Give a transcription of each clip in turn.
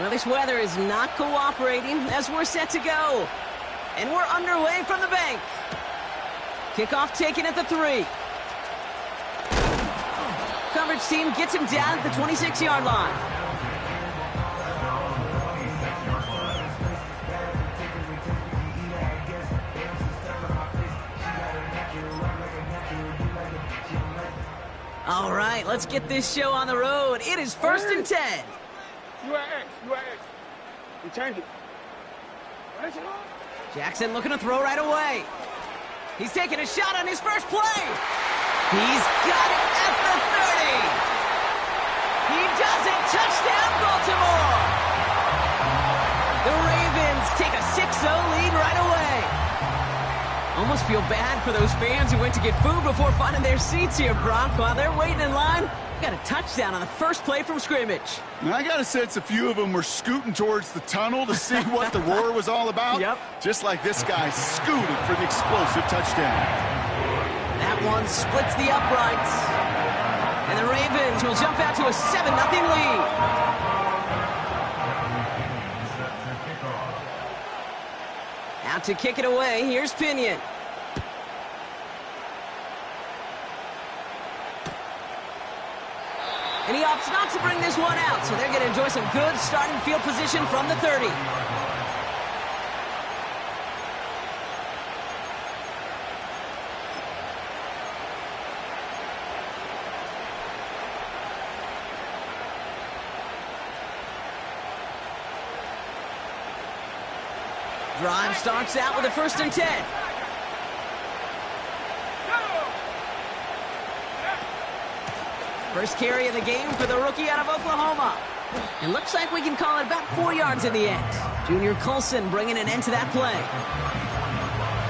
Well, this weather is not cooperating as we're set to go. And we're underway from the bank. Kickoff taken at the 3. Coverage team gets him down at the 26-yard line. All right, let's get this show on the road. It is 1st and 10. You change it. Jackson looking to throw right away. He's taking a shot on his first play. He's got it at the 30. He does it. Touchdown, Baltimore. The Ravens take a 6-0 lead right away. Almost feel bad for those fans who went to get food before finding their seats here, Brock. While they're waiting in line, got a touchdown on the first play from scrimmage. Now, I got a sense a few of them were scooting towards the tunnel to see what the roar was all about. Yep. Just like this guy scooted for the explosive touchdown. That one splits the uprights. And the Ravens will jump out to a 7-0 lead. Out to kick it away, here's Pinion. And he opts not to bring this one out, so they're going to enjoy some good starting field position from the 30. Drive starts out with a 1st and 10. First carry of the game for the rookie out of Oklahoma. It looks like we can call it about 4 yards in the end. Junior Colson bringing an end to that play.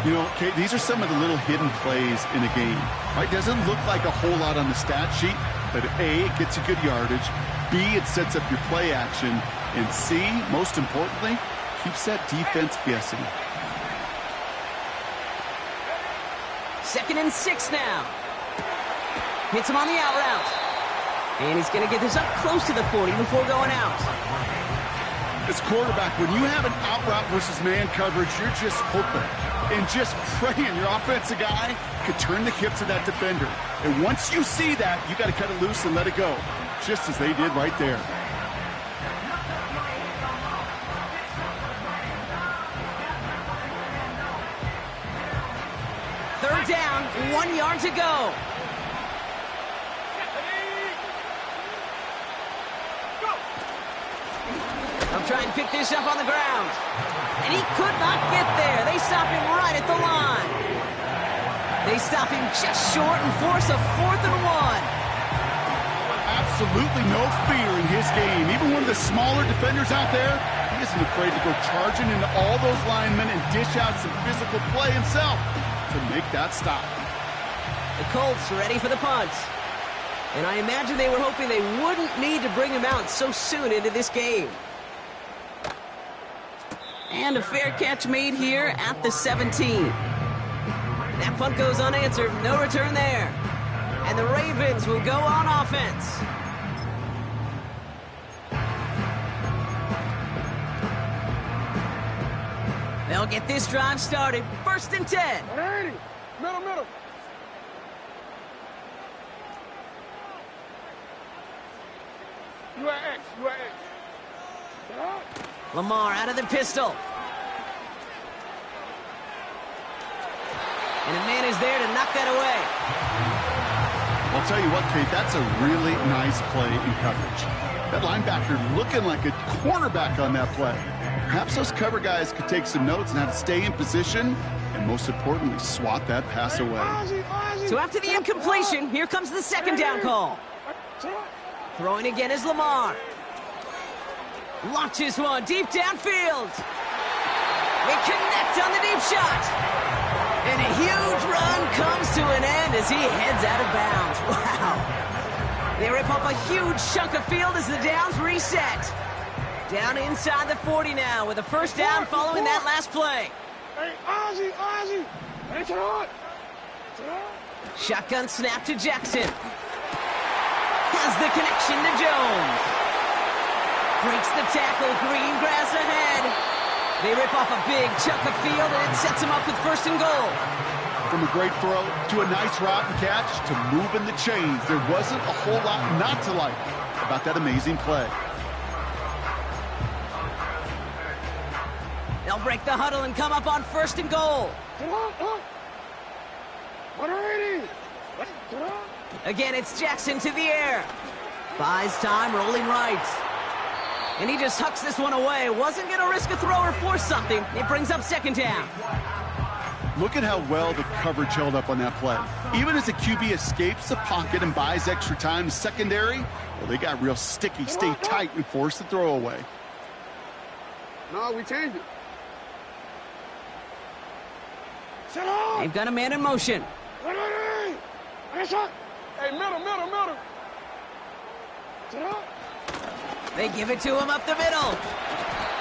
You know, Kate, these are some of the little hidden plays in a game. Right? Doesn't look like a whole lot on the stat sheet, but A, it gets you good yardage. B, it sets up your play action. And C, most importantly, keeps that defense guessing. 2nd and 6 now. Hits him on the out route. And he's going to get this up close to the 40 before going out. As quarterback, when you have an out route versus man coverage, you're just hoping and just praying your offensive guy could turn the hips of that defender. And once you see that, you got to cut it loose and let it go, just as they did right there. Third down, 1 yard to go. They'll try and pick this up on the ground. And he could not get there. They stop him right at the line. They stop him just short and force a 4th and 1. Absolutely no fear in his game. Even one of the smaller defenders out there, he isn't afraid to go charging into all those linemen and dish out some physical play himself to make that stop. The Colts ready for the punt. And I imagine they were hoping they wouldn't need to bring him out so soon into this game. And a fair catch made here at the 17. That punt goes unanswered. No return there. And the Ravens will go on offense. They'll get this drive started. 1st and 10. Middle. You are X. Lamar out of the pistol. And a man is there to knock that away. I'll tell you what, Kate, that's a really nice play in coverage. That linebacker looking like a cornerback on that play. Perhaps those cover guys could take some notes on how to stay in position and, most importantly, swat that pass away. So after the incompletion, here comes the 2nd down call. Throwing again is Lamar. Launches one deep downfield. They connect on the deep shot. And a huge run comes to an end as he heads out of bounds. Wow. They rip up a huge chunk of field as the downs reset. Down inside the 40 now with a 1st down following that last play. Hey, Ozzy. Shotgun snap to Jackson. Has the connection to Jones. Breaks the tackle, green grass ahead. They rip off a big chunk of field, and it sets them up with 1st and goal. From a great throw to a nice route and catch to moving the chains, there wasn't a whole lot not to like about that amazing play. They'll break the huddle and come up on 1st and goal. Again, it's Jackson to the air. Buys time, rolling right. And he just hucks this one away. Wasn't going to risk a throw or force something. It brings up 2nd down. Look at how well the coverage held up on that play. Even as the QB escapes the pocket and buys extra time, secondary, well, they got real sticky, stay tight, and force the throw away. No, we changed it. They've got a man in motion. Hey, middle. They give it to him up the middle.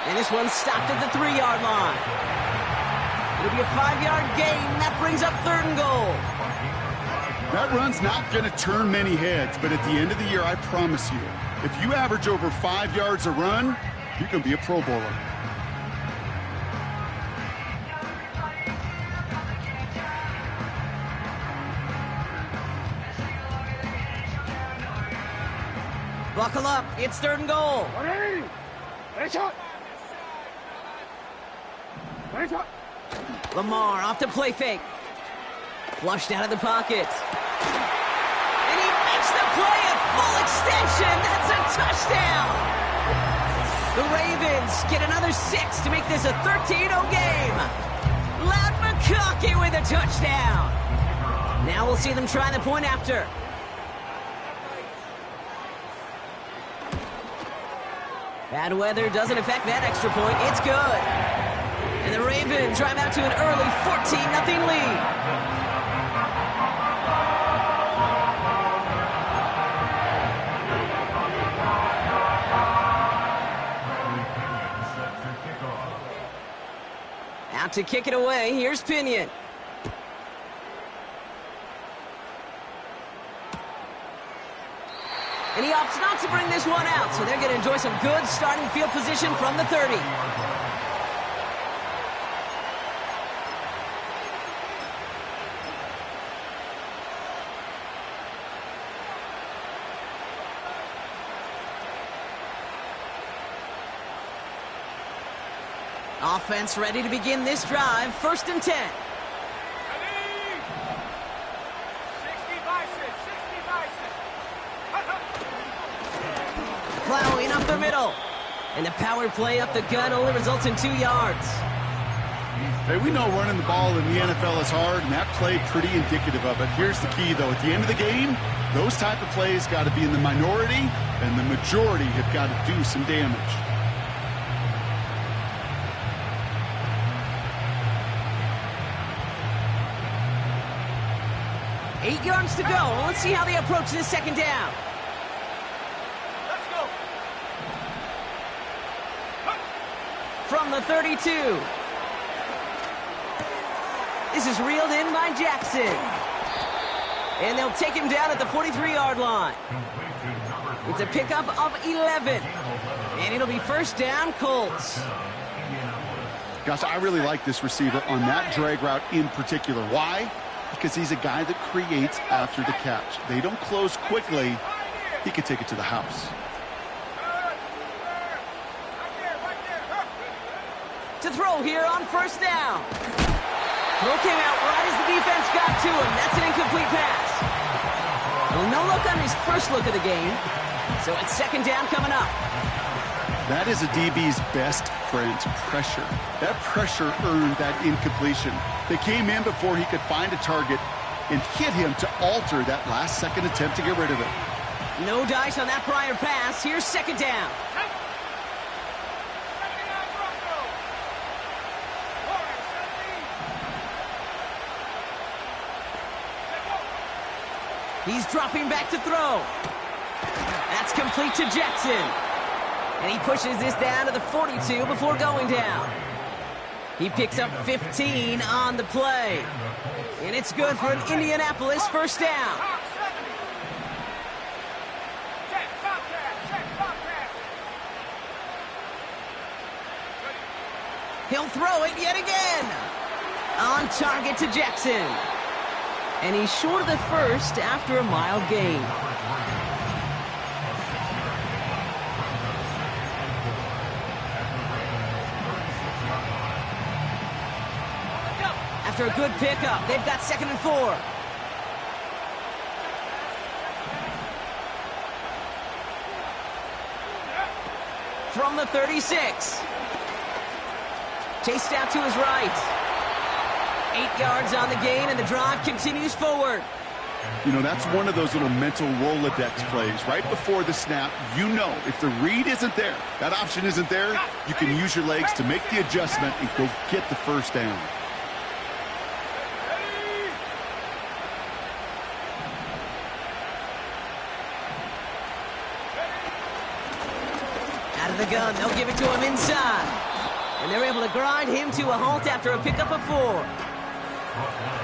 And this one's stopped at the 3-yard line. It'll be a 5-yard gain. That brings up 3rd and goal. That run's not going to turn many heads, but at the end of the year, I promise you, if you average over 5 yards a run, you're going to be a Pro Bowler. Buckle up. It's 3rd and goal. Lamar off to play fake. Flushed out of the pocket. And he makes the play at full extension. That's a touchdown. The Ravens get another 6 to make this a 13-0 game. Loud McConkey with a touchdown. Now we'll see them try the point after. Bad weather doesn't affect that extra point. It's good. And the Ravens drive out to an early 14-0 lead. Out to kick it away. Here's Pinion. And he opts not to bring this one out, so they're going to enjoy some good starting field position from the 30. Offense ready to begin this drive. 1st and 10. Plowing up the middle. And the power play up the gut only results in 2 yards. Hey, we know running the ball in the NFL is hard, and that play pretty indicative of it. Here's the key, though. At the end of the game, those type of plays got to be in the minority, and the majority have got to do some damage. Eight yards to go. Let's see how they approach this 2nd down. From the 32. This is reeled in by Jackson. And they'll take him down at the 43-yard line. It's a pickup of 11. And it'll be 1st down, Colts. Gosh, I really like this receiver on that drag route in particular. Why? Because he's a guy that creates after the catch. They don't close quickly. He could take it to the house. To throw here on 1st down. Throw came out right as the defense got to him. That's an incomplete pass. Well, no look on his first look of the game. So it's 2nd down coming up. That is a DB's best friend, pressure. That pressure earned that incompletion. They came in before he could find a target and hit him to alter that last-second attempt to get rid of it. No dice on that prior pass. Here's 2nd down. He's dropping back to throw. That's complete to Jackson. And he pushes this down to the 42 before going down. He picks up 15 on the play. And it's good for an Indianapolis 1st down. He'll throw it yet again. On target to Jackson. And he's short of the first after a mild gain. After a good pickup, they've got 2nd and 4. From the 36. Chased out to his right. 8 yards on the gain, and the drive continues forward. You know, that's one of those little mental Rolodex plays. Right before the snap, you know if the read isn't there, that option isn't there, you can use your legs to make the adjustment and go get the first down. Out of the gun, they'll give it to him inside. And they're able to grind him to a halt after a pickup of 4.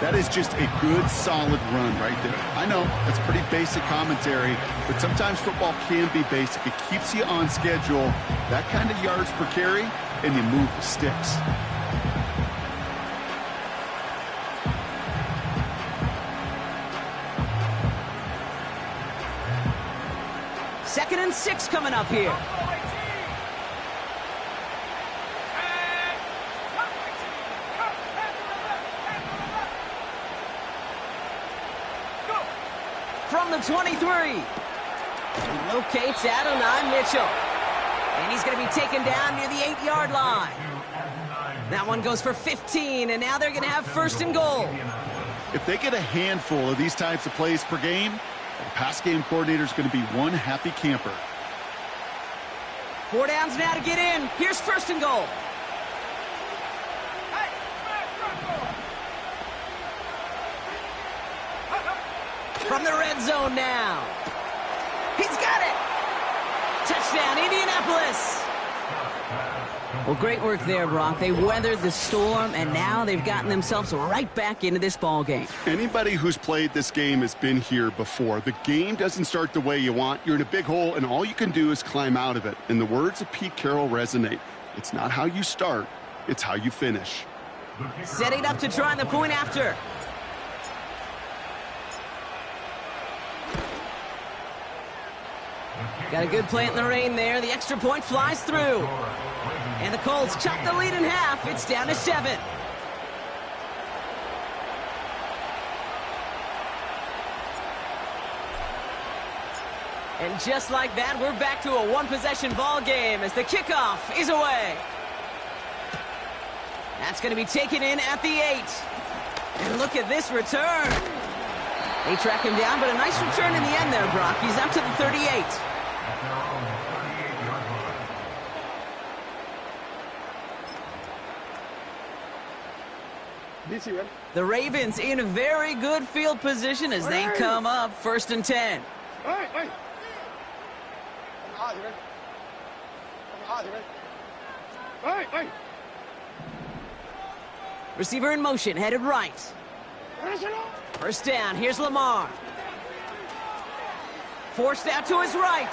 That is just a good, solid run right there. I know, that's pretty basic commentary, but sometimes football can be basic. It keeps you on schedule, that kind of yards per carry, and you move the sticks. Second and 6 coming up here. From the 23. He locates Adonai Mitchell. And he's going to be taken down near the 8-yard line. That one goes for 15, and now they're going to have 1st and goal. If they get a handful of these types of plays per game, the pass game coordinator is going to be one happy camper. 4 downs now to get in. Here's 1st and goal. From the red zone now. He's got it. Touchdown, Indianapolis. Well, great work there, Brock. They weathered the storm, and now they've gotten themselves right back into this ball game. Anybody who's played this game has been here before. The game doesn't start the way you want. You're in a big hole, and all you can do is climb out of it. And the words of Pete Carroll resonate. It's not how you start, it's how you finish. Setting up to try the point after. Got a good play in the rain there. The extra point flies through. And the Colts chop the lead in half. It's down to 7. And just like that, we're back to a one-possession ball game as the kickoff is away. That's going to be taken in at the 8. And look at this return. They track him down, but a nice return in the end there, Brock. He's up to the 38. The Ravens in a very good field position as they come up 1st and 10. Receiver in motion, headed right. 1st down, here's Lamar. Forced out to his right.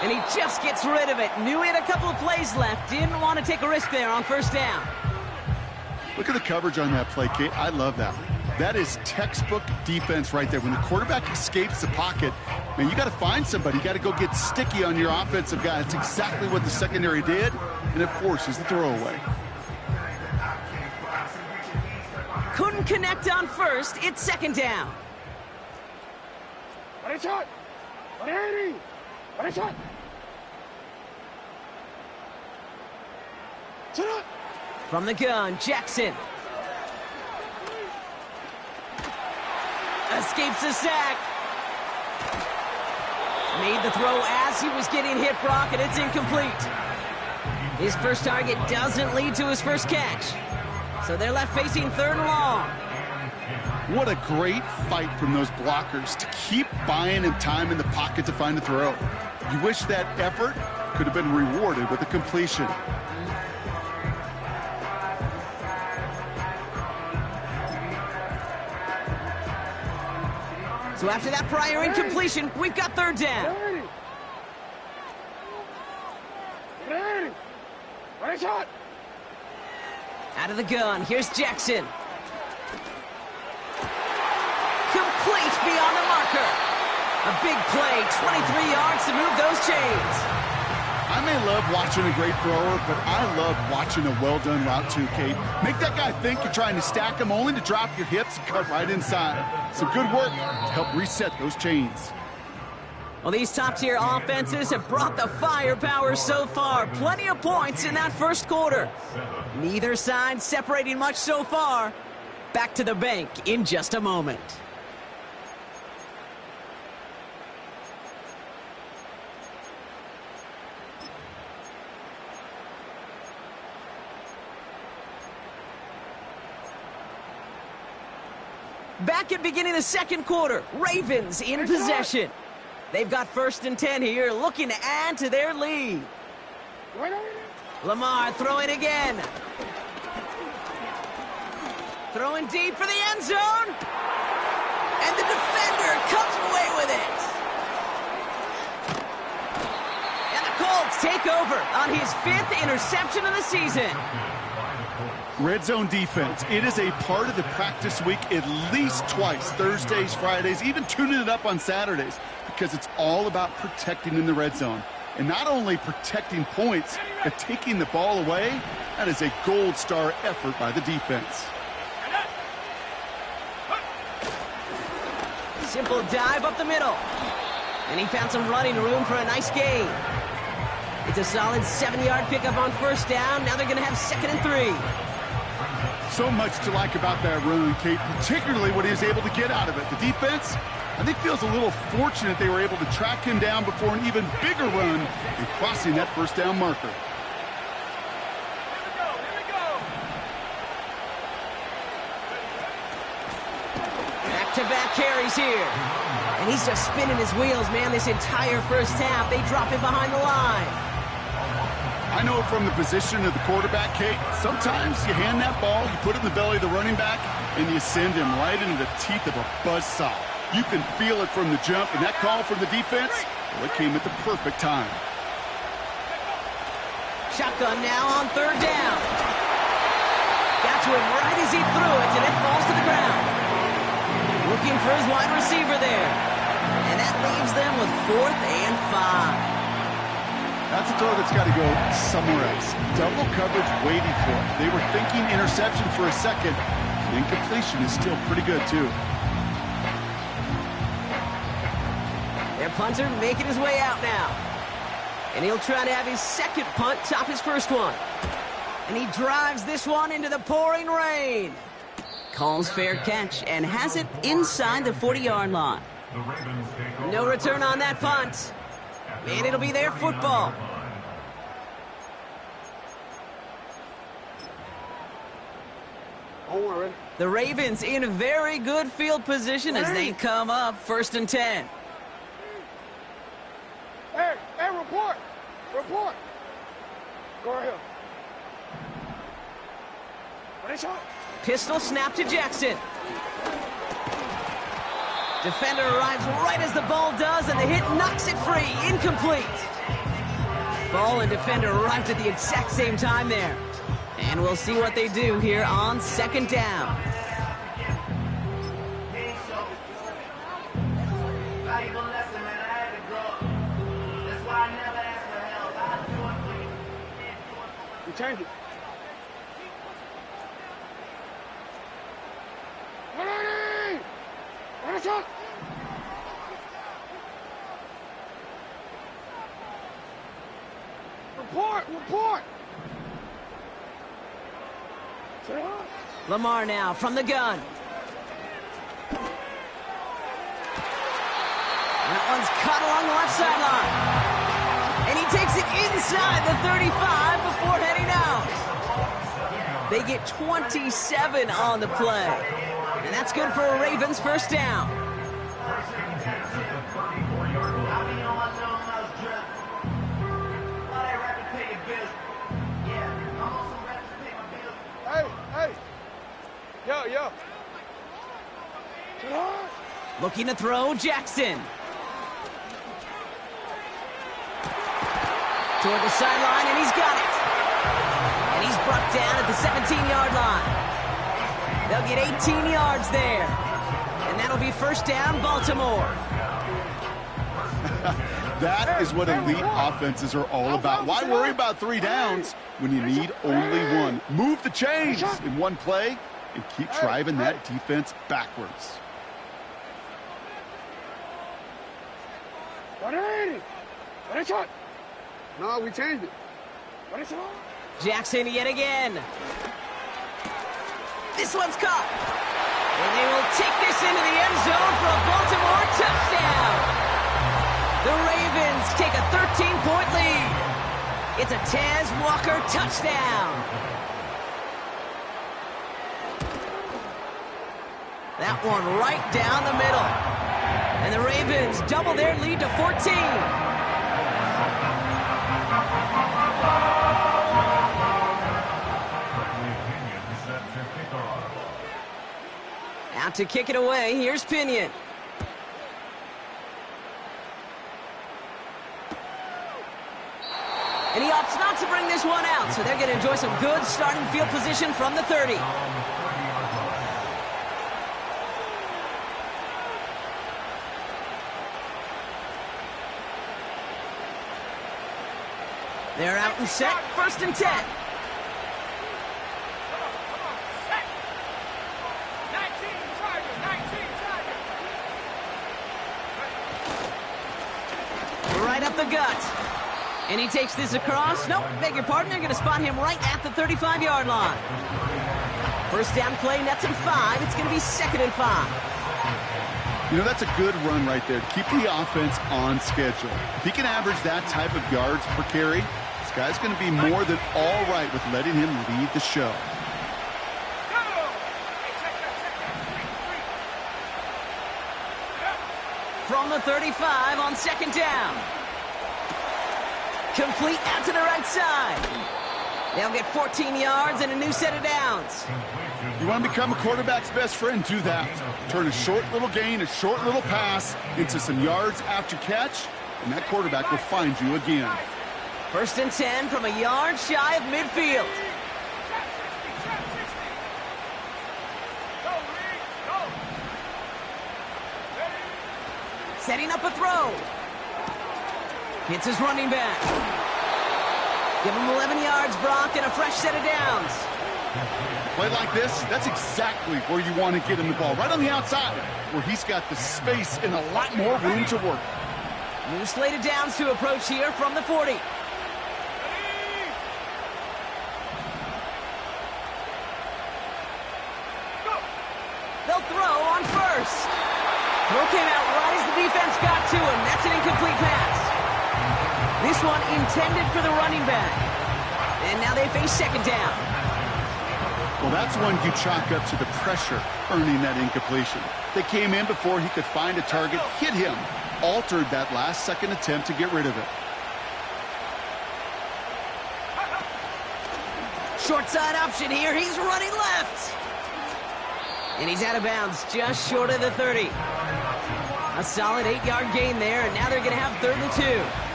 And he just gets rid of it. Knew he had a couple of plays left. Didn't want to take a risk there on 1st down. Look at the coverage on that play, Kate. I love that. That is textbook defense right there. When the quarterback escapes the pocket, man, you got to find somebody. You got to go get sticky on your offensive guy. That's exactly what the secondary did, and it forces the throwaway. Couldn't connect on 1st. It's 2nd down. From the gun, Jackson. Escapes the sack. Made the throw as he was getting hit, Brock, and it's incomplete. His first target doesn't lead to his first catch. So they're left facing 3rd and long. What a great fight from those blockers to keep buying him time in the pocket to find a throw. You wish that effort could have been rewarded with a completion. So after that prior incompletion, we've got 3rd down. Out of the gun, here's Jackson. Complete beyond the marker. A big play, 23 yards to move those chains. I may love watching a great thrower, but I love watching a well-done route too, Kate. Make that guy think you're trying to stack him only to drop your hips and cut right inside. Some good work to help reset those chains. Well, these top-tier offenses have brought the firepower so far. Plenty of points in that first quarter. Neither side separating much so far. Back to the bank in just a moment. Back at beginning of the second quarter, Ravens in possession. They've got 1st and 10 here, looking to add to their lead. Lamar throwing again. Throwing deep for the end zone. And the defender comes away with it. And the Colts take over on his 5th interception of the season. Red zone defense, it is a part of the practice week at least twice, Thursdays, Fridays, even tuning it up on Saturdays, because it's all about protecting in the red zone. And not only protecting points, but taking the ball away. That is a gold star effort by the defense. Simple dive up the middle. And he found some running room for a nice gain. It's a solid 7-yard pickup on 1st down. Now they're going to have 2nd and 3. So much to like about that run, Kate, particularly what he was able to get out of it. The defense, I think, feels a little fortunate they were able to track him down before an even bigger run and crossing that 1st down marker. Back-to-back carries here. And he's just spinning his wheels, man, this entire first half. They drop him behind the line. I know from the position of the quarterback, Kate, sometimes you hand that ball, you put it in the belly of the running back, and you send him right into the teeth of a buzzsaw. You can feel it from the jump, and that call from the defense, well, it came at the perfect time. Shotgun now on 3rd down. Got to him right as he threw it, and it falls to the ground. Looking for his wide receiver there. And that leaves them with 4th and 5. That's a throw that's got to go somewhere else. Double coverage waiting for it. They were thinking interception for a second. And incompletion is still pretty good, too. Their punter making his way out now. And he'll try to have his 2nd punt top his 1st one. And he drives this one into the pouring rain. Calls fair catch and has it inside the 40-yard line. No return on that punt. And it'll be their football. The Ravens in very good field position as they come up 1st and 10. Hey, report. Report. Go ahead. Pistol snap to Jackson. Defender arrives right as the ball does, and the hit knocks it free. Incomplete. Ball and defender arrived at the exact same time there. And we'll see what they do here on 2nd down. We change it. Report! Lamar now from the gun. That one's caught along the left sideline. And he takes it inside the 35 before heading out. They get 27 on the play. And that's good for a Ravens 1st down. Hey. Yo. Looking to throw, Jackson. Toward the sideline, and he's got it. And he's brought down at the 17-yard line. They'll get 18 yards there. And that'll be first down, Baltimore. That is what elite offenses are all about. Why worry about 3 downs when you need only one? Move the chains in one play and keep driving that defense backwards. No, we changed it. Jackson yet again. This one's caught. And they will take this into the end zone for a Baltimore touchdown. The Ravens take a 13-point lead. It's a Taz Walker touchdown. That one right down the middle. And the Ravens double their lead to 14. Out to kick it away, here's Pinion. And he opts not to bring this one out, so they're going to enjoy some good starting field position from the 30. They're out and set, 1st and 10. Right up the gut. And he takes this across. Nope, beg your pardon. They're going to spot him right at the 35-yard line. First down play, nets him 5. It's going to be 2nd and 5. You know, that's a good run right there to keep the offense on schedule. If he can average that type of yards per carry, this guy's going to be more than all right with letting him lead the show. From the 35 on 2nd down. Complete out to the right side. They'll get 14 yards and a new set of downs. You want to become a quarterback's best friend? Do that. Turn a short little gain, a short little pass into some yards after catch, and that quarterback will find you again. 1st and 10 from a yard shy of midfield. Setting up a throw. Hits his running back. Give him 11 yards, Brock, and a fresh set of downs. Play like this, that's exactly where you want to get him the ball. Right on the outside, where he's got the space and a lot more room to work. New slate of downs to approach here from the 40. They'll throw on 1st. Throw came out right as the defense got to him. That's an incomplete pass. This one intended for the running back. And now they face 2nd down. Well, that's one you chalk up to the pressure earning that incompletion. They came in before he could find a target, hit him, altered that last-second attempt to get rid of it. Short side option here. He's running left. And he's out of bounds just short of the 30. A solid 8-yard gain there, and now they're going to have 3rd and 2.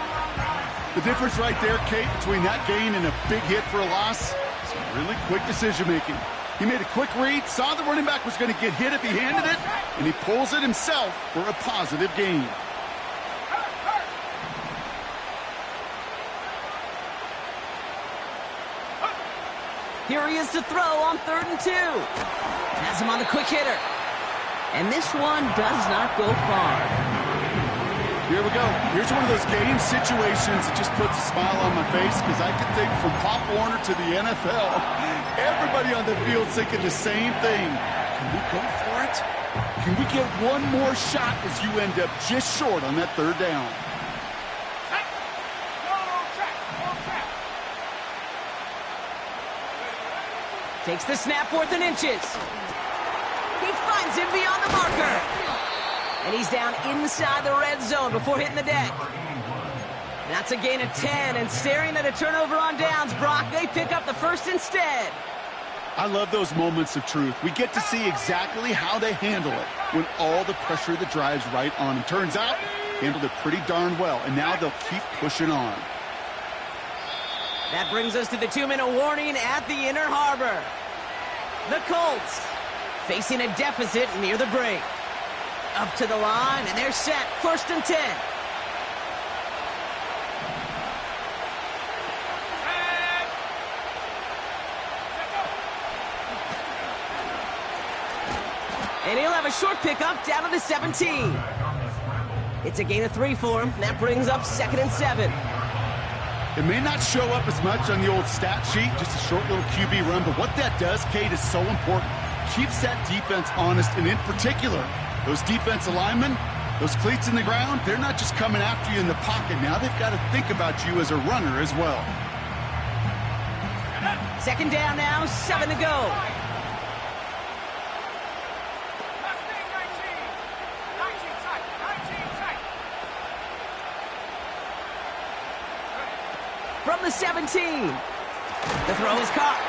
The difference right there, Kate, between that gain and a big hit for a loss, some really quick decision-making. He made a quick read, saw the running back was going to get hit if he handed it, and he pulls it himself for a positive gain. Here he is to throw on 3rd and 2. Has him on the quick hitter. And this one does not go far. Here we go. Here's one of those game situations that just puts a smile on my face because I can think from Pop Warner to the NFL, everybody on the field thinking the same thing. Can we go for it? Can we get one more shot as you end up just short on that 3rd down? Takes the snap, 4th and inches. He finds him beyond the marker. And he's down inside the red zone before hitting the deck. That's a gain of 10, and staring at a turnover on downs, Brock, they pick up the 1st instead. I love those moments of truth. We get to see exactly how they handle it when all the pressure that drives right on them. Turns out, handled it pretty darn well, and now they'll keep pushing on. That brings us to the 2-minute warning at the Inner Harbor. The Colts facing a deficit near the break. Up to the line, and they're set. 1st and 10. And he'll have a short pickup down to the 17. It's a gain of 3 for him. That brings up 2nd and 7. It may not show up as much on the old stat sheet, just a short little QB run, but what that does, Kate, is so important. Keeps that defense honest, and in particular, those defensive linemen, those cleats in the ground, they're not just coming after you in the pocket. Now they've got to think about you as a runner as well. 2nd down now, 7 to go. From the 17. The throw is caught.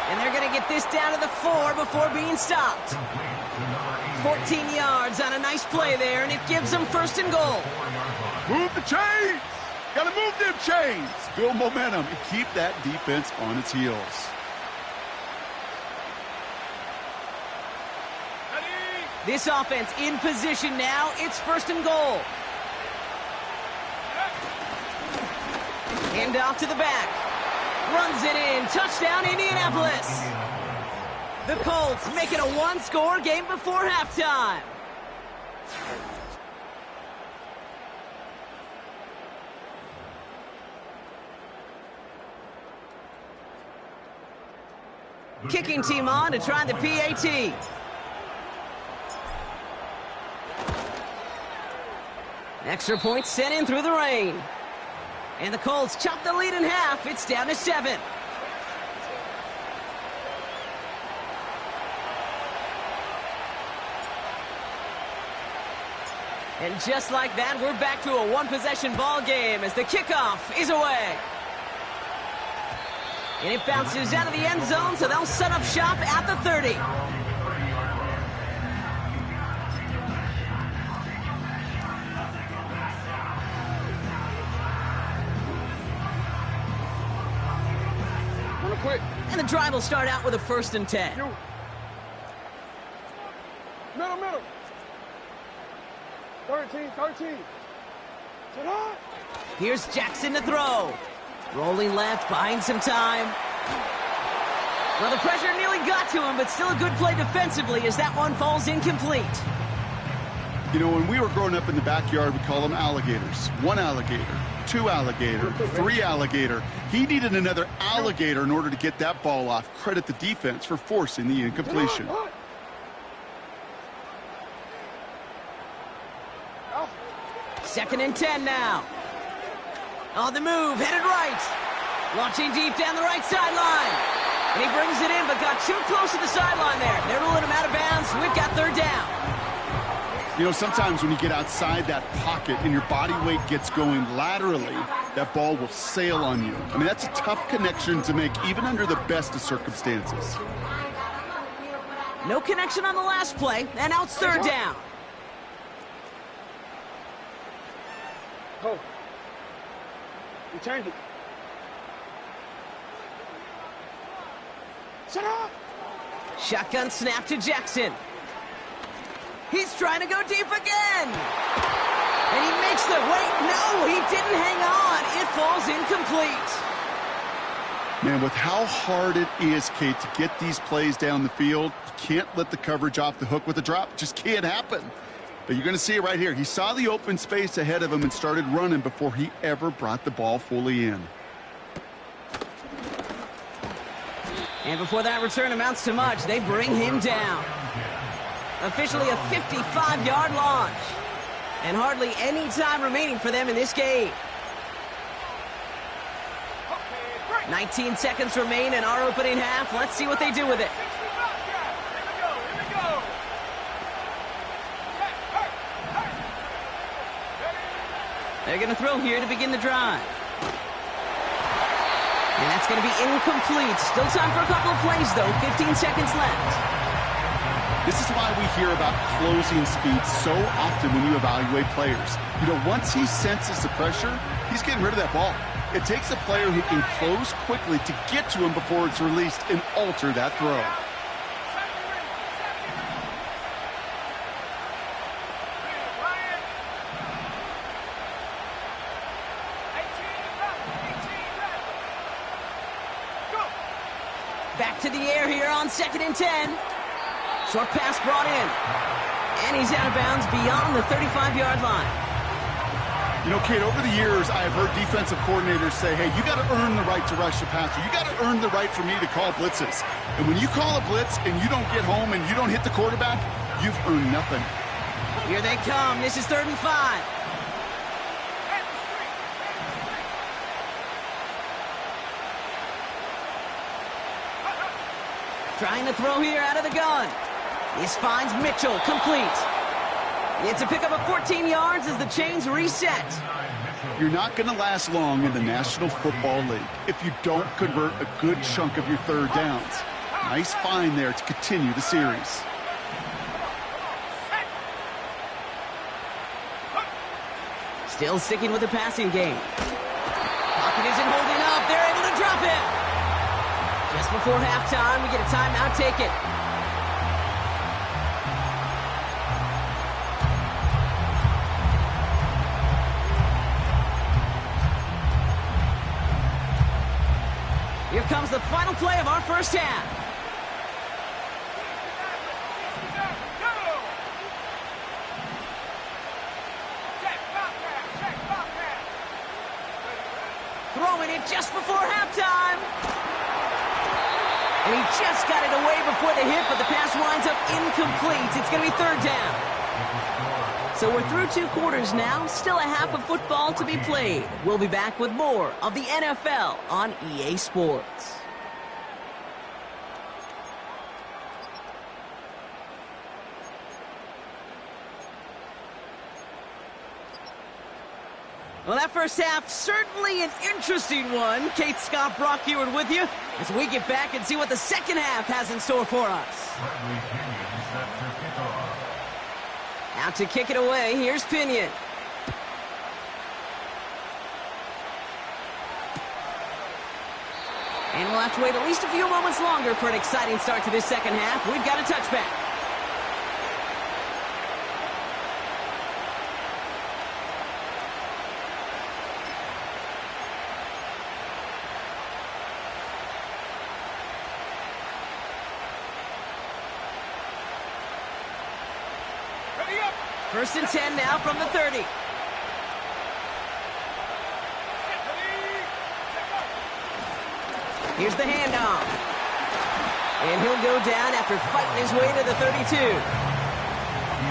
And they're going to get this down to the 4 before being stopped. 14 yards on a nice play there, and it gives them 1st and goal. Move the chains! Got to move them chains! Build momentum and keep that defense on its heels. This offense in position now. It's 1st and goal. Hand off to the back. Runs it in. Touchdown, Indianapolis. The Colts make it a 1-score game before halftime. Kicking team on to try the PAT. Extra point sent in through the rain. And the Colts chop the lead in half. It's down to 7. And just like that, we're back to a 1-possession ball game as the kickoff is away. And it bounces out of the end zone, so they'll set up shop at the 30. And the drive will start out with a 1st and 10. Middle. 13. Sit on. Here's Jackson to throw. Rolling left, buying some time. Well, the pressure nearly got to him, but still a good play defensively as that one falls incomplete. You know, when we were growing up in the backyard, we call them alligators. 1 alligator, 2 alligator, 3 alligator. He needed another alligator in order to get that ball off. Credit the defense for forcing the incompletion. 2nd and 10 now. On the move, headed right. Launching deep down the right sideline. And he brings it in, but got too close to the sideline there. They're ruling him out of bounds. We've got 3rd down. You know, sometimes when you get outside that pocket and your body weight gets going laterally, that ball will sail on you. I mean, that's a tough connection to make, even under the best of circumstances. No connection on the last play, and now it's 3rd down. Go. You turned it. Sit up. Shotgun snap to Jackson. He's trying to go deep again. And he makes the wait. No, he didn't hang on. It falls incomplete. Man, with how hard it is, Kate, to get these plays down the field, you can't let the coverage off the hook with a drop. It just can't happen. But you're going to see it right here. He saw the open space ahead of him and started running before he ever brought the ball fully in. And before that return amounts to much, they bring him down. Officially a 55-yard launch. And hardly any time remaining for them in this game. 19 seconds remain in our opening half. Let's see what they do with it. They're going to throw here to begin the drive. And that's going to be incomplete. Still time for a couple of plays, though. 15 seconds left. This is why we hear about closing speed so often when you evaluate players. You know, once he senses the pressure, he's getting rid of that ball. It takes a player who can close quickly to get to him before it's released and alter that throw. Back to the air here on 2nd and 10. Short pass brought in. And he's out of bounds beyond the 35-yard line. You know, Kate, over the years, I have heard defensive coordinators say, hey, you got to earn the right to rush the passer. You got to earn the right for me to call blitzes. And when you call a blitz and you don't get home and you don't hit the quarterback, you've earned nothing. Here they come. This is 3rd and 5. Trying to throw here out of the gun. This finds Mitchell, complete. It's a pickup of 14 yards as the chains reset. You're not going to last long in the National Football League if you don't convert a good chunk of your third downs. Nice find there to continue the series. Still sticking with the passing game. Pocket isn't holding up. They're able to drop it. Just before halftime, we get a timeout. Take it. Here comes the final play of our first half. Throwing it just before halftime. And he just got it away before the hit, but the pass winds up incomplete. It's going to be 3rd down. So we're through 2 quarters now. Still a half of football to be played. We'll be back with more of the NFL on EA Sports. Well, that first half, certainly an interesting one. Kate, Scott, Brock Heward with you as we get back and see what the second half has in store for us. Out to kick it away, here's Pinion. And we'll have to wait at least a few moments longer for an exciting start to this second half. We've got a touchback. First and 10 now from the 30. Here's the handoff. And he'll go down after fighting his way to the 32.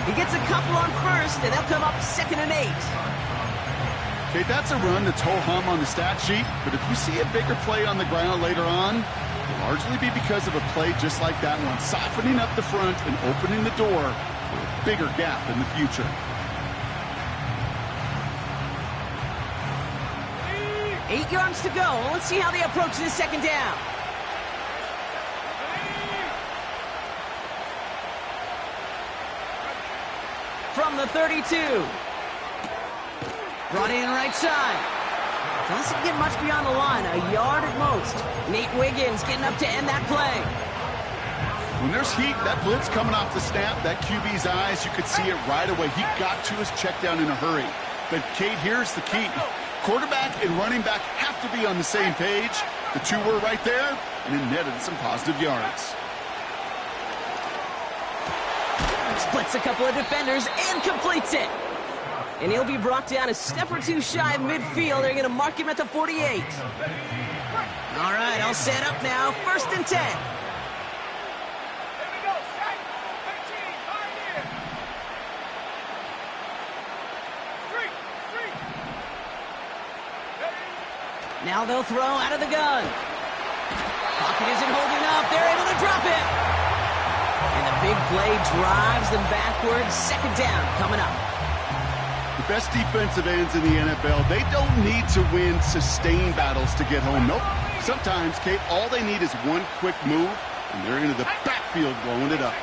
He gets a couple on first, and they'll come up 2nd and 8. Okay, that's a run that's ho-hum on the stat sheet, but if you see a bigger play on the ground later on, it'll largely be because of a play just like that one, softening up the front and opening the door for a bigger gap in the future. Eight yards to go. Let's see how they approach this second down. From the 32. Brought in right side. Doesn't get much beyond the line. A yard at most. Nate Wiggins getting up to end that play. When there's heat, that blitz coming off the snap, that QB's eyes, you could see it right away. He got to his check down in a hurry. But, Kate, here's the key. Quarterback and running back have to be on the same page. The two were right there, and it netted some positive yards. Splits a couple of defenders and completes it. And he'll be brought down a step or two shy of midfield. They're going to mark him at the 48. All right, all set up now. 1st and 10. Now they'll throw out of the gun. Pocket isn't holding up. They're able to drop it. And the big play drives them backwards. 2nd down coming up. The best defensive ends in the NFL, they don't need to win sustained battles to get home. Nope. Sometimes, Kate, all they need is one quick move, and they're into the backfield blowing it up.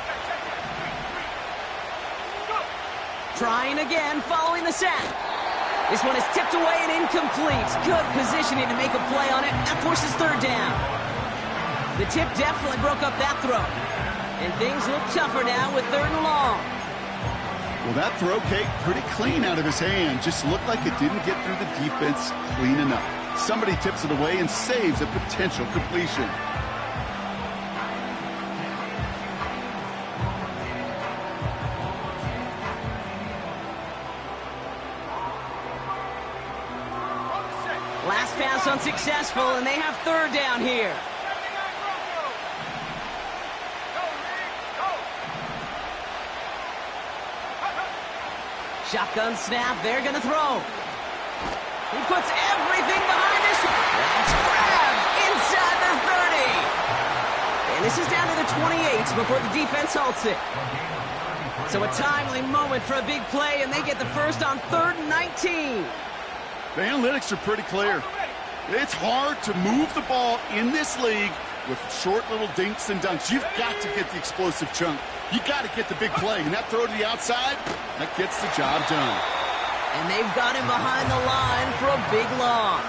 Trying again following the sack. This one is tipped away and incomplete. Good positioning to make a play on it. That forces third down. The tip definitely broke up that throw. And things look tougher now with third and long. Well, that throw came pretty clean out of his hand. Just looked like it didn't get through the defense clean enough. Somebody tips it away and saves a potential completion. Last pass unsuccessful, and they have third down here. Shotgun snap, they're going to throw. He puts everything behind this. That's grabbed inside the 30. And this is down to the 28 before the defense halts it. So a timely moment for a big play, and they get the first on 3rd and 19. The analytics are pretty clear. It's hard to move the ball in this league with short little dinks and dunks. You've got to get the explosive chunk. You got to get the big play. And that throw to the outside, that gets the job done. And they've got him behind the line for a big loss.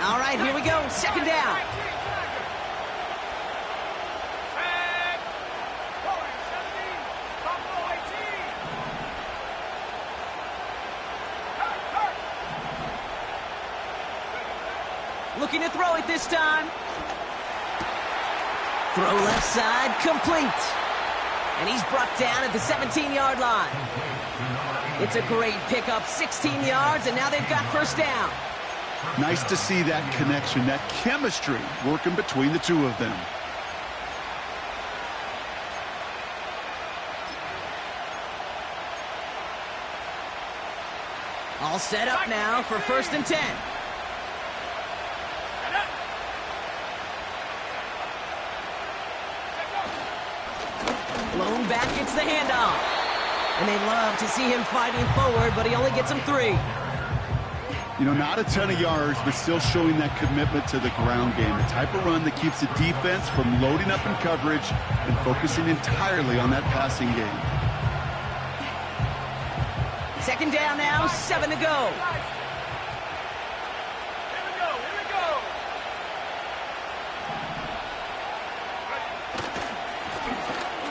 All right, here we go. Second down. Looking to throw it this time. Throw left side, complete. And he's brought down at the 17-yard line. It's a great pickup, 16 yards, and now they've got first down. Nice to see that connection, that chemistry working between the two of them. All set up now for 1st and 10. Blown back, it's the handoff. And they love to see him fighting forward, but he only gets him 3. You know, not a ton of yards, but still showing that commitment to the ground game. The type of run that keeps the defense from loading up in coverage and focusing entirely on that passing game. Second down now, 7 to go.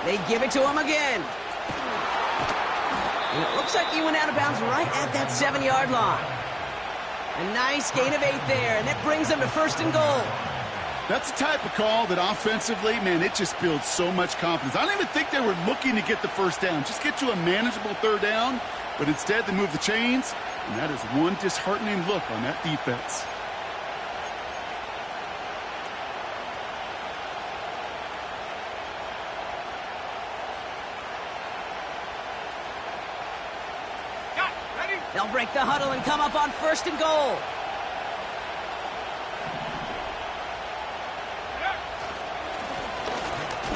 They give it to him again. And it looks like he went out of bounds right at that 7-yard line. A nice gain of 8 there, and that brings them to 1st and goal. That's the type of call that offensively, man, it just builds so much confidence. I don't even think they were looking to get the first down. Just get to a manageable 3rd down, but instead they move the chains, and that is one disheartening look on that defense. They'll break the huddle and come up on 1st and goal.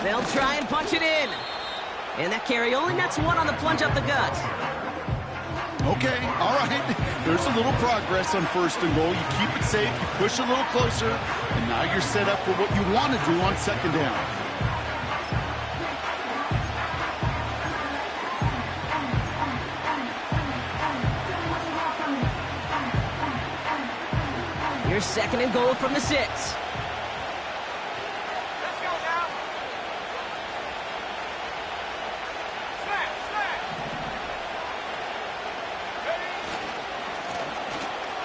They'll try and punch it in. And that carry only nets 1 on the plunge up the gut. Okay, all right. There's a little progress on 1st and goal. You keep it safe, you push a little closer, and now you're set up for what you want to do on 2nd down. Here's 2nd and goal from the 6. Let's go now. Snap.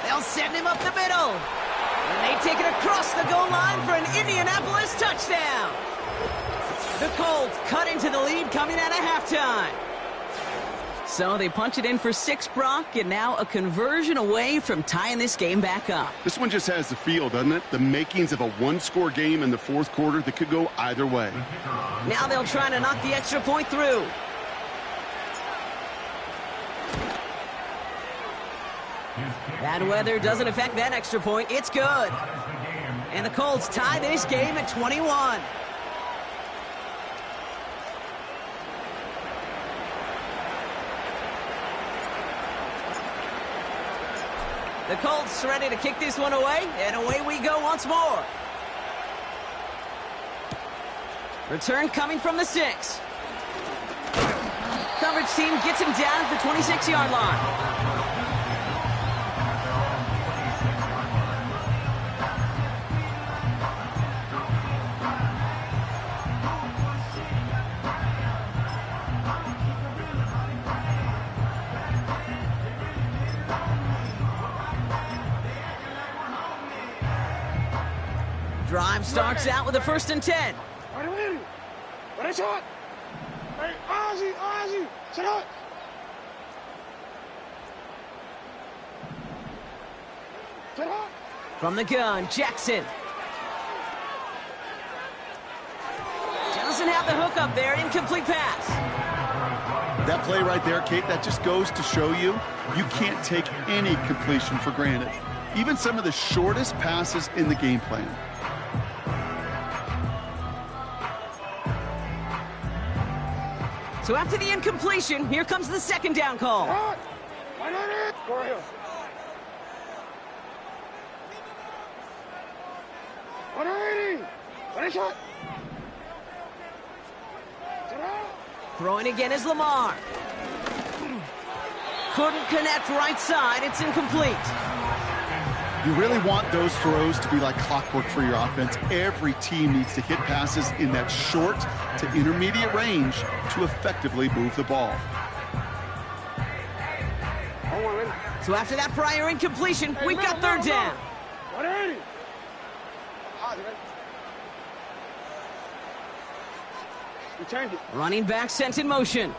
They'll send him up the middle. And they take it across the goal line for an Indianapolis touchdown. The Colts cut into the lead coming out of halftime. So they punch it in for 6, Brock, and now a conversion away from tying this game back up. This one just has the feel, doesn't it? The makings of a 1-score game in the 4th quarter that could go either way. Now they'll try to knock the extra point through. Bad weather doesn't affect that extra point. It's good. And the Colts tie this game at 21. The Colts ready to kick this one away, and away we go once more. Return coming from the 6. Coverage team gets him down at the 26-yard line. Drive starts out with a 1st and 10. Ready, shot. Hey, Ozzy, set up. Set up. From the gun, Jackson. Doesn't have the hook up there, incomplete pass. That play right there, Kate, that just goes to show you can't take any completion for granted. Even some of the shortest passes in the game plan. So after the incompletion, here comes the 2nd down call. Why not it? Go here. 180. Ready, shot. Set up. Throwing again is Lamar. Couldn't connect right side. It's incomplete. You really want those throws to be like clockwork for your offense. Every team needs to hit passes in that short to intermediate range to effectively move the ball. So after that prior incompletion, we've got 3rd down. 180. Return it. Running back sent in motion.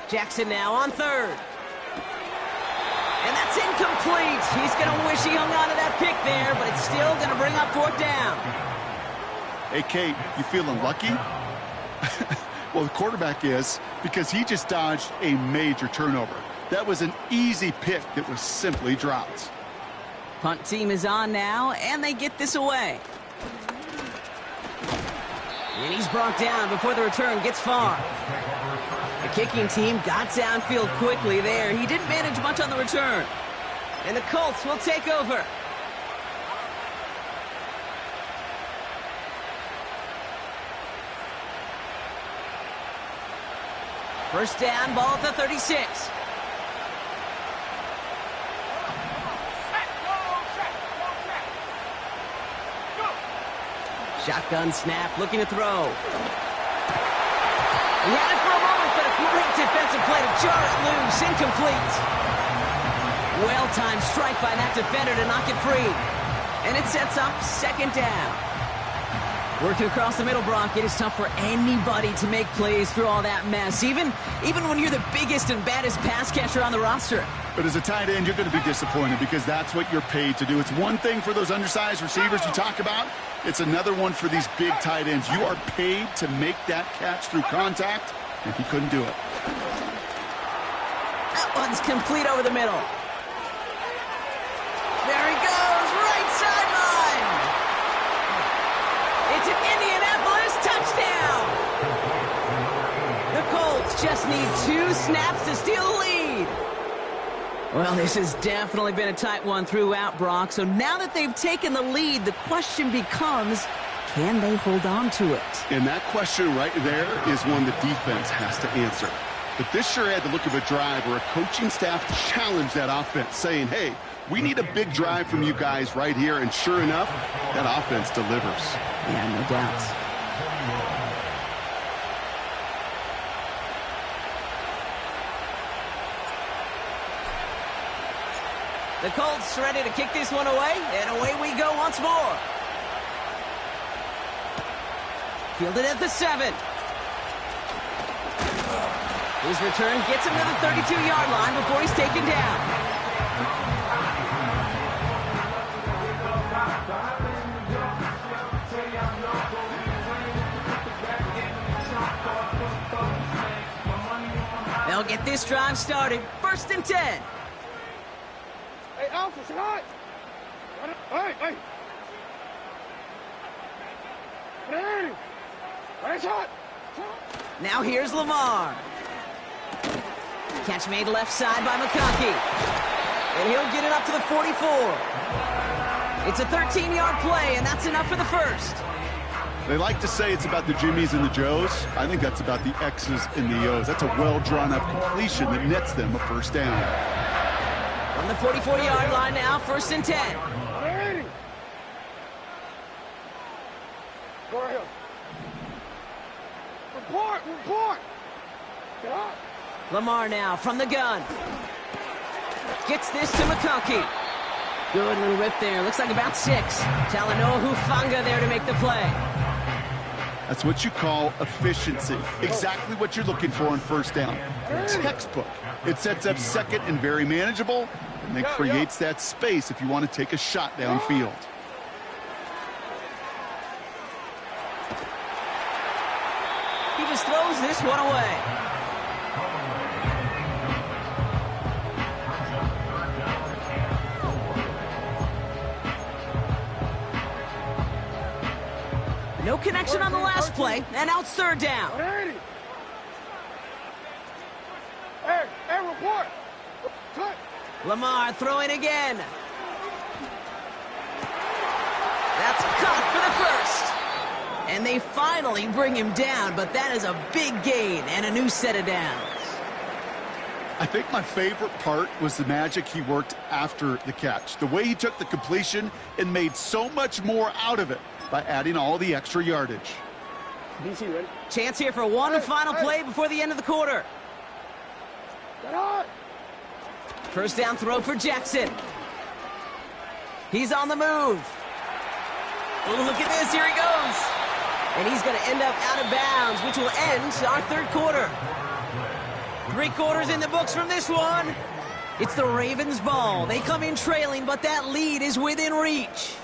Jackson now on 3rd. And that's incomplete. He's going to wish he hung on to that pick there, but it's still going to bring up 4th down. Hey, Kate, you feeling lucky? Well, the quarterback is, because he just dodged a major turnover. That was an easy pick that was simply dropped. Punt team is on now, and they get this away. And he's brought down before the return gets far. The kicking team got downfield quickly there. He didn't manage much on the return. And the Colts will take over. First down, ball at the 36. Shotgun snap, looking to throw. He had it for a moment, but a great defensive play to jar it loose. Incomplete. Well-timed strike by that defender to knock it free. And it sets up 2nd down. Working across the middle, Brock, it is tough for anybody to make plays through all that mess, even when you're the biggest and baddest pass catcher on the roster. But as a tight end, you're going to be disappointed because that's what you're paid to do. It's one thing for those undersized receivers you talk about. It's another one for these big tight ends. You are paid to make that catch through contact, and he couldn't do it. That one's complete over the middle. There he goes, right sideline. It's an Indianapolis touchdown. The Colts just need 2 snaps to steal the lead. Well, this has definitely been a tight one throughout, Brock. So now that they've taken the lead, the question becomes, can they hold on to it? And that question right there is one the defense has to answer. But this sure had the look of a drive where a coaching staff challenged that offense, saying, hey, we need a big drive from you guys right here. And sure enough, that offense delivers. Yeah, no doubt. The Colts ready to kick this one away, and away we go once more. Fielded at the 7. His return gets him to the 32-yard line before he's taken down. They'll get this drive started. 1st and 10. Hey, Alpha, say hi. Hey. Hey. Hey, shot. Now here's Lamar. Catch made left side by McConkey. And he'll get it up to the 44. It's a 13-yard play, and that's enough for the first. They like to say it's about the Jimmies and the Joes. I think that's about the X's and the O's. That's a well-drawn-up completion that nets them a first down. On the 44-yard line now, 1st and 10. Ready. Go ahead. Report. Get up. Lamar now from the gun. Gets this to McConkey. Good little rip there. Looks like about 6. Talanoa Hufanga there to make the play. That's what you call efficiency. Exactly what you're looking for on first down. Textbook. It sets up second and very manageable, and then creates that space if you want to take a shot downfield. He just throws this one away. No connection on the last play, and now it's 3rd down. Hey, report. Cut. Lamar throwing again. That's caught for the first. And they finally bring him down, but that is a big gain and a new set of downs. I think my favorite part was the magic he worked after the catch. The way he took the completion and made so much more out of it by adding all the extra yardage. DC, ready? Chance here for one final play before the end of the quarter. Get on. First down throw for Jackson. He's on the move. Oh, look at this. Here he goes. And he's going to end up out of bounds, which will end our 3rd quarter. 3 quarters in the books from this one. It's the Ravens' ball. They come in trailing, but that lead is within reach.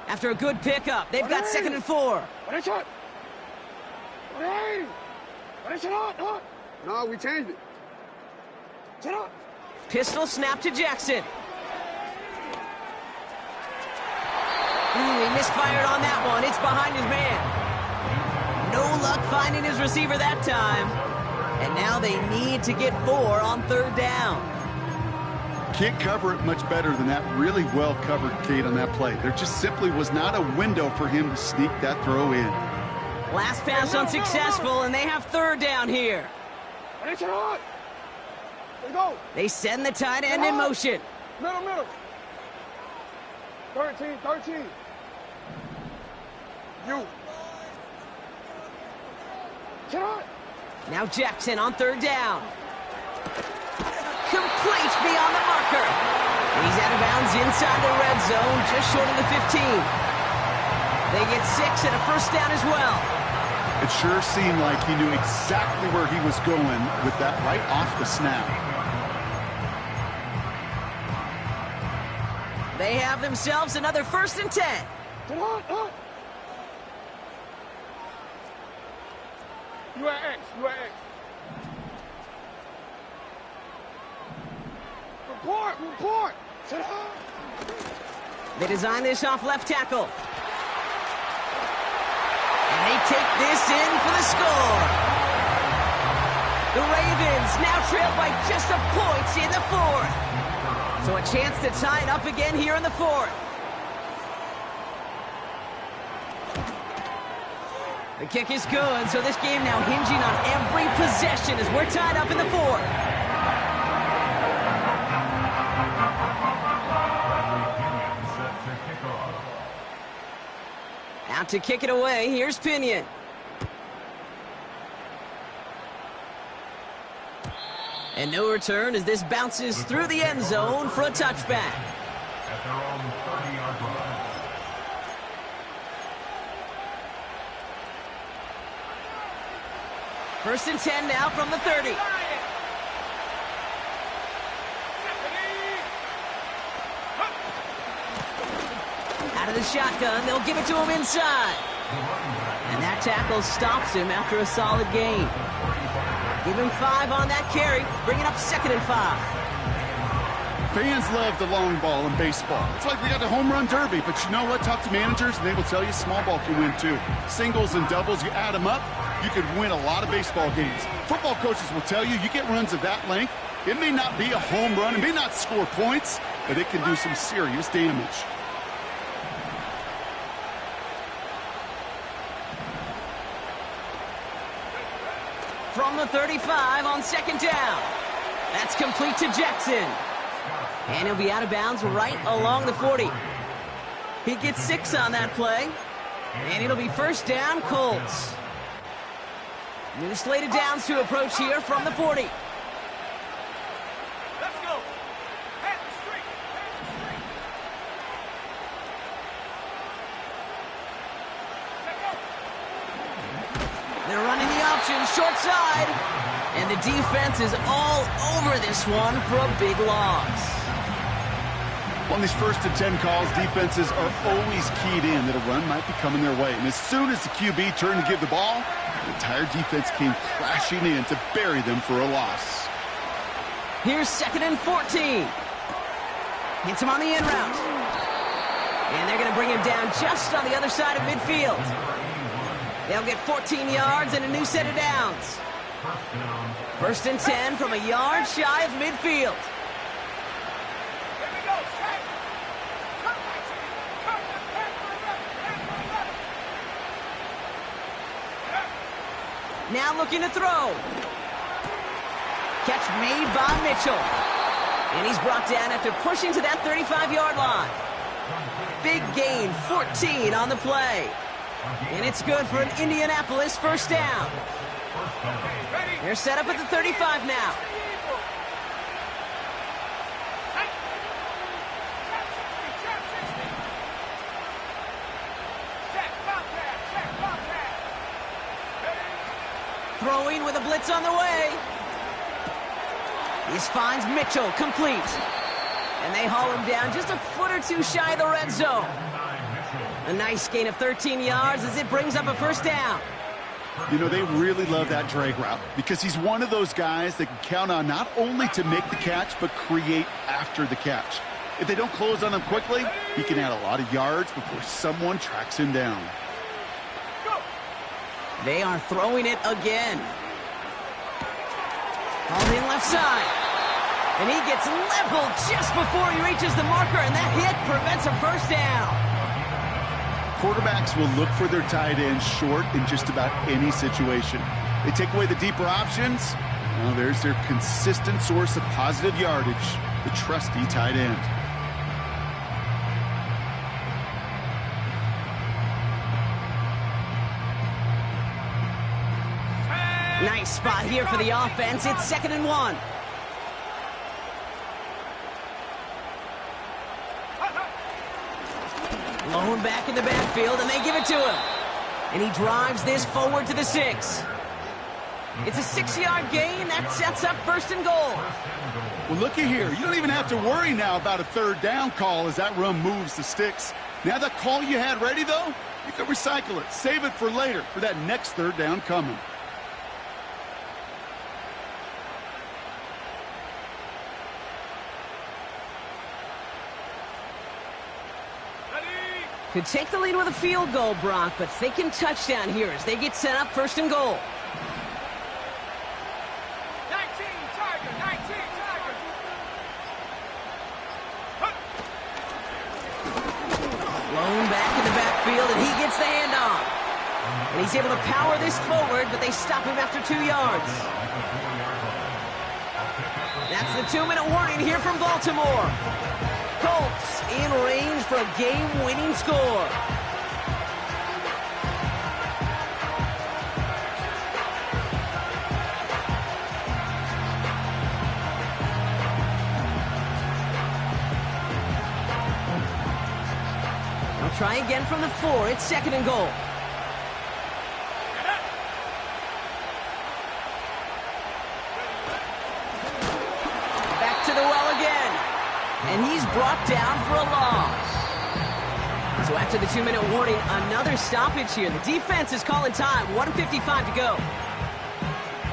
After a good pickup, they've got 2nd and 4. No, we changed it. Shut up. Pistol snap to Jackson. He misfired on that one. It's behind his man. No luck finding his receiver that time. And now they need to get 4 on 3rd down. Can't cover it much better than that. Really well covered, Kate, on that play. There just simply was not a window for him to sneak that throw in. Last pass unsuccessful, and they have 3rd down here. Let's go. They send the tight end in motion. Middle. 13. You. Get on. Now Jackson on 3rd down. Complete beyond the marker. He's out of bounds inside the red zone, just short of the 15. They get 6 and a first down as well. It sure seemed like he knew exactly where he was going with that right off the snap. They have themselves another 1st and 10. Get on. You at X. Report. Shut up. They design this off left tackle. And they take this in for the score. The Ravens now trail by just a point in the 4th. So a chance to tie it up again here in the 4th. The kick is good, so this game now hinging on every possession as we're tied up in the 4th. Out to kick it away, here's Pinion. And no return as this bounces through the end zone for a touchback. At their own 30-yard line. First and 10 now from the 30. Out of the shotgun, they'll give it to him inside. And that tackle stops him after a solid gain. Give him 5 on that carry, bring it up 2nd and 5. Fans love the long ball in baseball. It's like we got the home run derby, but you know what? Talk to managers, and they will tell you small ball can win too. Singles and doubles, you add them up, you could win a lot of baseball games. Football coaches will tell you, you get runs of that length, it may not be a home run, it may not score points, but it can do some serious damage. From the 35 on second down. That's complete to Jackson. And he'll be out of bounds right along the 40. He gets 6 on that play. And it'll be first down, Colts. New slate of downs to approach here from the 40. Let's go. Head the street. They're running the option, short side. And the defense is all over this one for a big loss. On these 1st and 10 calls, defenses are always keyed in that a run might be coming their way. And as soon as the QB turned to give the ball, the entire defense came crashing in to bury them for a loss. Here's 2nd and 14. Hits him on the in route. And they're going to bring him down just on the other side of midfield. They'll get 14 yards and a new set of downs. 1st and 10 from a yard shy of midfield. Now looking to throw. Catch made by Mitchell. And he's brought down after pushing to that 35-yard line. Big gain, 14 on the play. And it's good for an Indianapolis first down. They're set up at the 35 now. Throwing with a blitz on the way. This finds Mitchell complete. And they haul him down just a foot or two shy of the red zone. A nice gain of 13 yards as it brings up a first down. You know, they really love that drag route because he's one of those guys that can count on not only to make the catch, but create after the catch. If they don't close on him quickly, he can add a lot of yards before someone tracks him down. They are throwing it again. Hauled in left side. And he gets leveled just before he reaches the marker, and that hit prevents a first down. Quarterbacks will look for their tight end short in just about any situation. They take away the deeper options. Well, there's their consistent source of positive yardage, the trusty tight end. Nice spot here for the offense. It's 2nd and 1. Lone back in the backfield, and they give it to him. And he drives this forward to the 6. It's a 6-yard gain. That sets up 1st and goal. Well, looky here. You don't even have to worry now about a 3rd down call as that run moves the sticks. Now that call you had ready, though, you can recycle it. Save it for later for that next 3rd down coming. Could take the lead with a field goal, Brock, but thinking touchdown here as they get set up 1st and goal. 19, Tiger, 19, Tiger. Lone back in the backfield, and he gets the handoff. And he's able to power this forward, but they stop him after 2 yards. That's the 2-minute warning here from Baltimore. Colts in range for a game-winning score. They'll try again from the 4. It's 2nd and goal. Back to the well again. And he's brought down for a loss. So after the 2-minute warning, another stoppage here. The defense is calling time. 1:55 to go.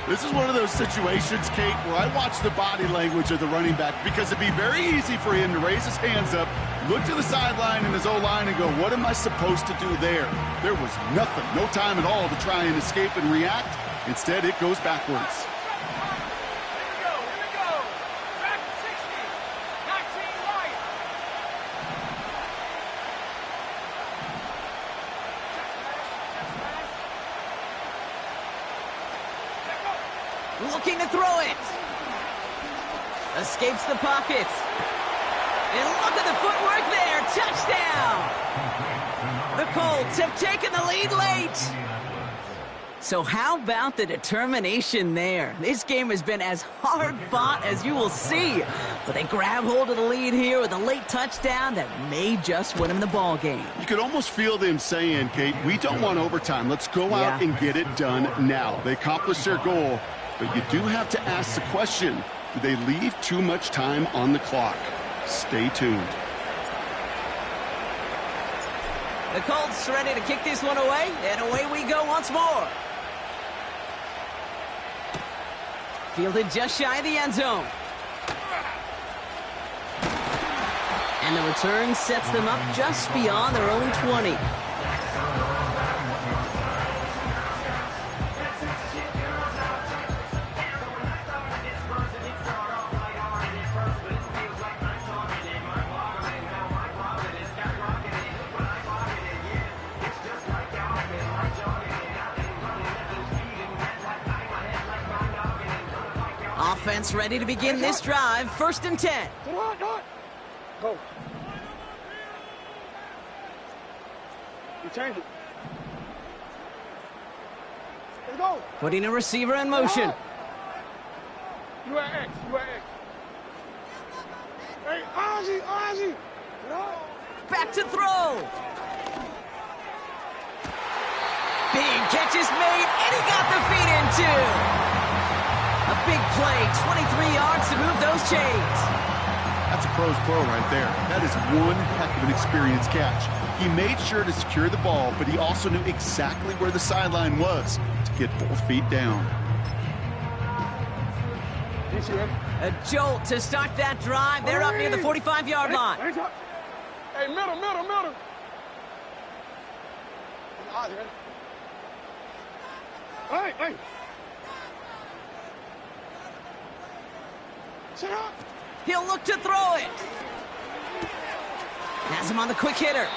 This is one of those situations, Kate, where I watch the body language of the running back because it'd be very easy for him to raise his hands up, look to the sideline in his O-line and go, what am I supposed to do there? There was nothing, no time at all to try and escape and react. Instead, it goes backwards. Looking to throw it. Escapes the pocket. And look at the footwork there. Touchdown. The Colts have taken the lead late. So how about the determination there? This game has been as hard fought as you will see. But they grab hold of the lead here with a late touchdown that may just win them the ball game. You could almost feel them saying, Kate, we don't want overtime. Let's go out and get it done now. They accomplished their goal. But you do have to ask the question, do they leave too much time on the clock? Stay tuned. The Colts ready to kick this one away, and away we go once more. Fielded just shy of the end zone. And the return sets them up just beyond their own 20. Offense ready to begin this drive. 1st and 10. Go. You change it. Let's go. Putting a receiver in motion. You at X. Hey, Ozzy. Back to throw. Big catch is made, and he got the feet in too. A big play, 23 yards to move those chains. That's a pro's pro right there. That is one heck of an experienced catch. He made sure to secure the ball, but he also knew exactly where the sideline was to get both feet down. A jolt to start that drive. They're up near the 45-yard line. Hey, middle. Hey. Sit up. He'll look to throw it. Has him on the quick hitter.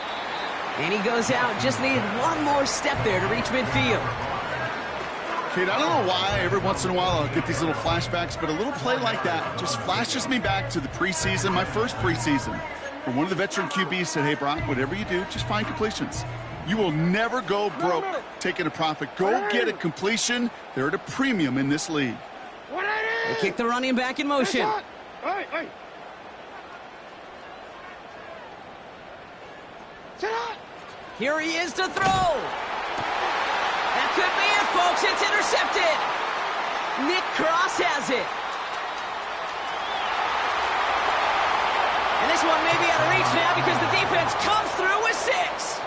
And he goes out. Just needed one more step there to reach midfield. Kate, I don't know why every once in a while I'll get these little flashbacks, but a little play like that just flashes me back to the preseason, my first preseason, where one of the veteran QBs said, hey, Brock, whatever you do, just find completions. You will never go broke taking a profit. Go get a completion. They're at a premium in this league. They kick the running back in motion. Hey. Here he is to throw. That could be it, folks. It's intercepted. Nick Cross has it. And this one may be out of reach now because the defense comes through with 6.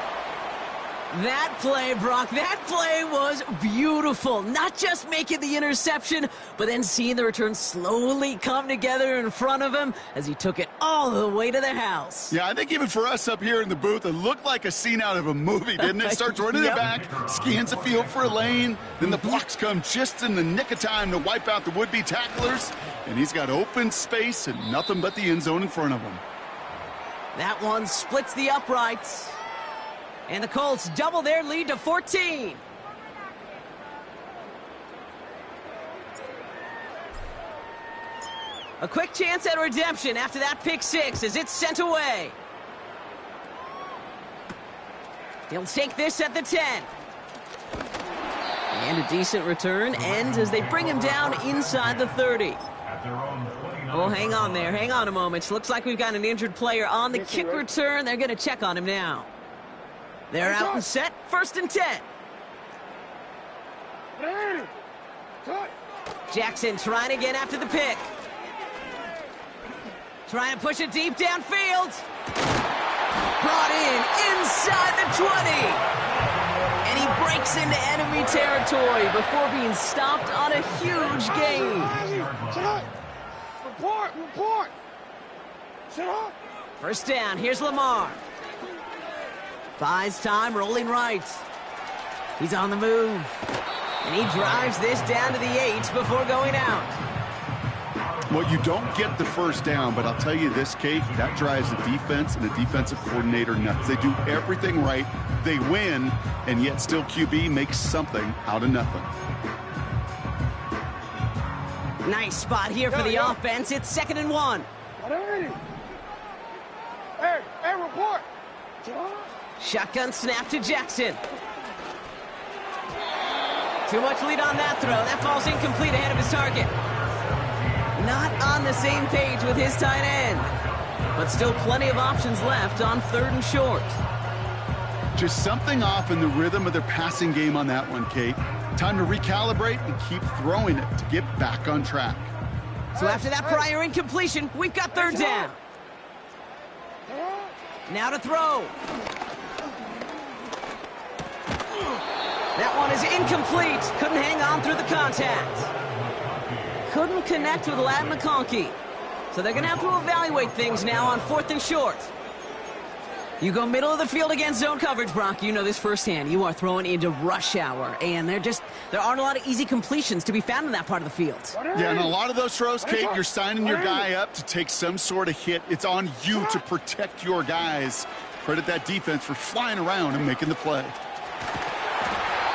That play, Brock, that play was beautiful. Not just making the interception, but then seeing the return slowly come together in front of him as he took it all the way to the house. Yeah, I think even for us up here in the booth, it looked like a scene out of a movie, didn't it? Starts running it back, scans the field for a lane, then the blocks come just in the nick of time to wipe out the would-be tacklers, and he's got open space and nothing but the end zone in front of him. That one splits the uprights. And the Colts double their lead to 14. A quick chance at redemption after that pick 6 as it's sent away. They'll take this at the 10. And a decent return ends as they bring him down inside the 30. Oh, hang on there. Hang on a moment. Looks like we've got an injured player on the kick return. They're going to check on him now. They're out and set. 1st and 10. Jackson trying again after the pick. Trying to push it deep downfield. Brought in inside the 20. And he He breaks into enemy territory before being stopped on a huge gain. Shut up. Report. Shut up. First down, here's Lamar. Buys time, rolling right. He's on the move. And he drives this down to the 8 before going out. Well, you don't get the first down, but I'll tell you this, Kate, that drives the defense and the defensive coordinator nuts. They do everything right. They win, and yet still QB makes something out of nothing. Nice spot here for the offense. It's 2nd and 1. Hey, report. Shotgun snap to Jackson. Too much lead on that throw. That falls incomplete ahead of his target. Not on the same page with his tight end. But still plenty of options left on 3rd and short. Just something off in the rhythm of their passing game on that one, Kate. Time to recalibrate and keep throwing it to get back on track. So after that prior incompletion, we've got 3rd down. Now to throw. That one is incomplete. Couldn't hang on through the contact. Couldn't connect with Ladd McConkey. So they're going to have to evaluate things now on 4th and short. You go middle of the field against zone coverage, Brock. You know this firsthand. You are throwing into rush hour, and there aren't a lot of easy completions to be found in that part of the field. Yeah, and a lot of those throws, Kate, you're signing your guy up to take some sort of hit. It's on you to protect your guys. Credit that defense for flying around and making the play.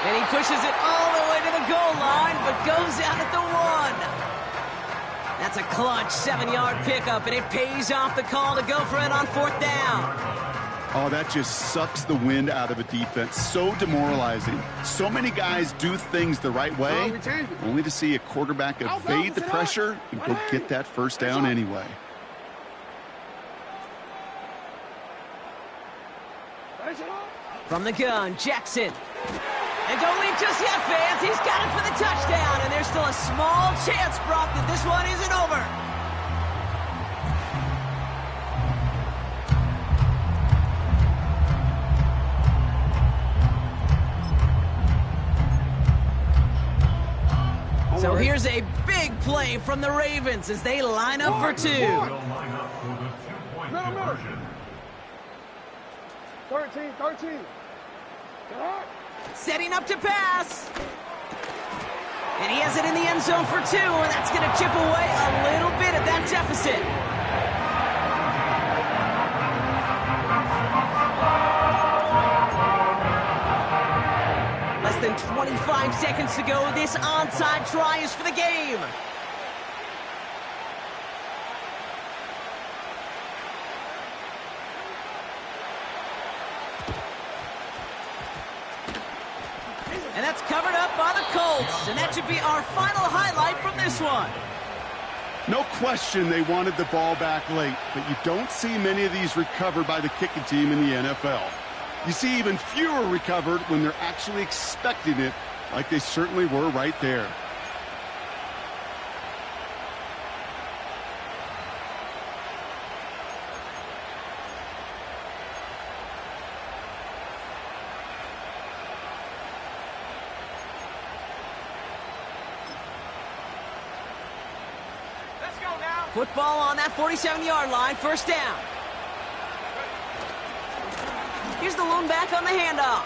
And he pushes it all the way to the goal line, but goes out at the 1. That's a clutch 7-yard pickup, and it pays off the call to go for it on 4th down. Oh, that just sucks the wind out of a defense. So demoralizing. So many guys do things the right way, only to see a quarterback evade the pressure and go get that first down anyway. From the gun, Jackson. And don't leave just yet, fans. He's got it for the touchdown, and there's still a small chance, Brock, that this one isn't over. So here's a big play from the Ravens as they line up for 2. They'll line up for the 2-point conversion. 13. Setting up to pass. And he has it in the end zone for 2, and that's going to chip away a little bit at that deficit. Less than 25 seconds to go. This onside try is for the game. And that's covered up by the Colts. And that should be our final highlight from this one. No question they wanted the ball back late, but you don't see many of these recovered by the kicking team in the NFL. You see even fewer recovered when they're actually expecting it, like they certainly were right there. Football on that 47-yard line, first down. Here's the lone back on the handoff.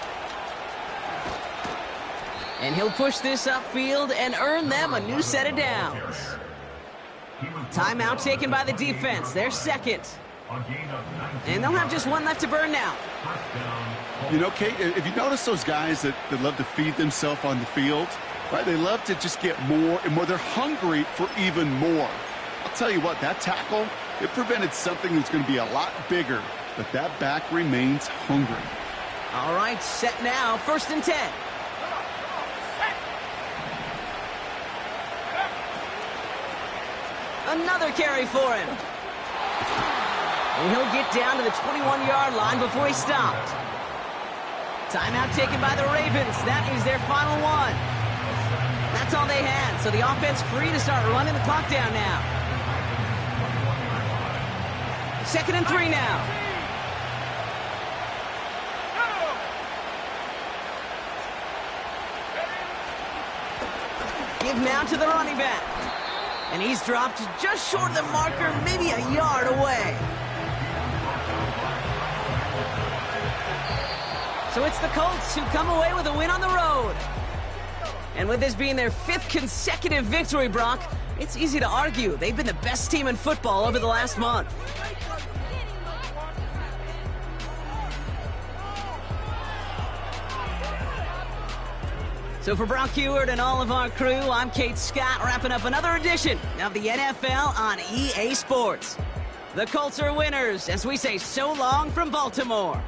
And he'll push this upfield and earn them a new set of downs. Timeout taken by the defense. They're 2nd. And they'll have just 1 left to burn now. You know, Kate, if you notice those guys that love to feed themselves on the field, right? They love to just get more and more. They're hungry for even more. I'll tell you what, that tackle, it prevented something that's going to be a lot bigger, but that back remains hungry. All right, set now, 1st and 10. Another carry for him. And he'll get down to the 21-yard line before he's stopped. Timeout taken by the Ravens. That is their final one. That's all they had, so the offense free to start running the clock down now. 2nd and 3 now. give now to the running back. And he's dropped just short of the marker, maybe a yard away. So it's the Colts who come away with a win on the road. And with this being their 5th consecutive victory, Brock, it's easy to argue they've been the best team in football over the last month. So for Brock Heward and all of our crew, I'm Kate Scott, wrapping up another edition of the NFL on EA Sports. The Colts are winners as we say so long from Baltimore.